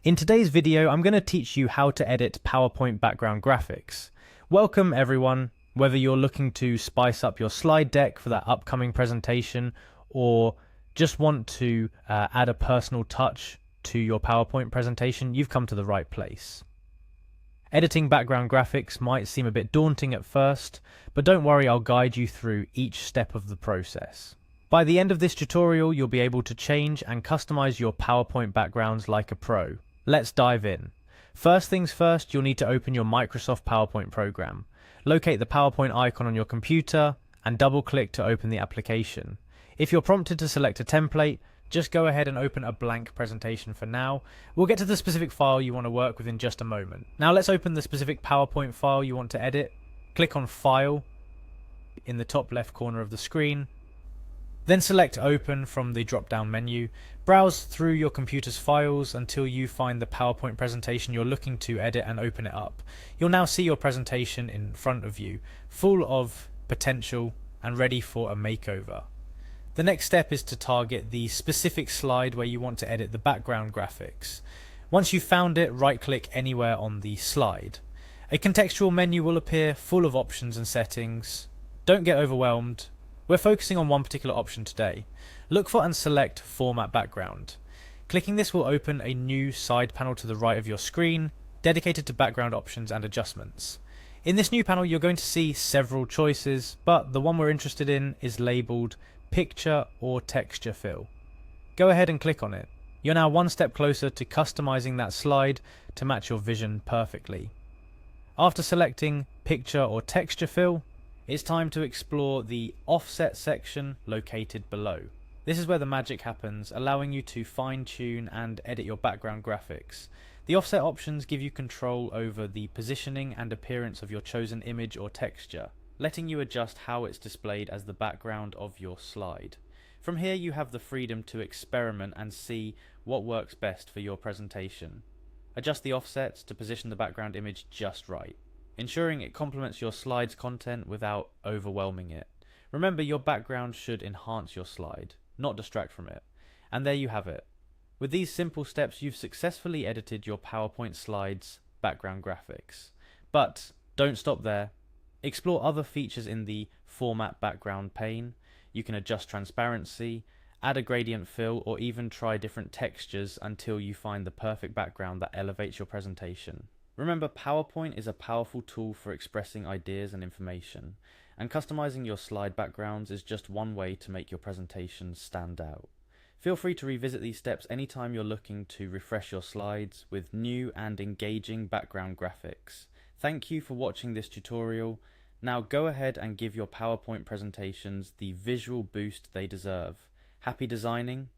In today's video, I'm going to teach you how to edit PowerPoint background graphics. Welcome everyone, whether you're looking to spice up your slide deck for that upcoming presentation or just want to add a personal touch to your PowerPoint presentation, you've come to the right place. Editing background graphics might seem a bit daunting at first, but don't worry, I'll guide you through each step of the process. By the end of this tutorial, you'll be able to change and customize your PowerPoint backgrounds like a pro. Let's dive in. First things first, you'll need to open your Microsoft PowerPoint program. Locate the PowerPoint icon on your computer and double-click to open the application. If you're prompted to select a template, just go ahead and open a blank presentation for now. We'll get to the specific file you want to work with in just a moment. Now let's open the specific PowerPoint file you want to edit. Click on File in the top left corner of the screen. Then select Open from the drop-down menu. Browse through your computer's files until you find the PowerPoint presentation you're looking to edit and open it up. You'll now see your presentation in front of you, full of potential and ready for a makeover. The next step is to target the specific slide where you want to edit the background graphics. Once you've found it, right-click anywhere on the slide. A contextual menu will appear full of options and settings. Don't get overwhelmed. We're focusing on one particular option today. Look for and select Format Background. Clicking this will open a new side panel to the right of your screen, dedicated to background options and adjustments. In this new panel, you're going to see several choices, but the one we're interested in is labeled Picture or Texture Fill. Go ahead and click on it. You're now one step closer to customizing that slide to match your vision perfectly. After selecting Picture or Texture Fill, it's time to explore the Offset section located below. This is where the magic happens, allowing you to fine-tune and edit your background graphics. The offset options give you control over the positioning and appearance of your chosen image or texture, letting you adjust how it's displayed as the background of your slide. From here you have the freedom to experiment and see what works best for your presentation. Adjust the offsets to position the background image just right, ensuring it complements your slide's content without overwhelming it. Remember, your background should enhance your slide, not distract from it. And there you have it. With these simple steps, you've successfully edited your PowerPoint slides' background graphics. But don't stop there. Explore other features in the Format Background pane. You can adjust transparency, add a gradient fill, or even try different textures until you find the perfect background that elevates your presentation. Remember, PowerPoint is a powerful tool for expressing ideas and information, and customizing your slide backgrounds is just one way to make your presentation stand out. Feel free to revisit these steps anytime you're looking to refresh your slides with new and engaging background graphics. Thank you for watching this tutorial. Now go ahead and give your PowerPoint presentations the visual boost they deserve. Happy designing!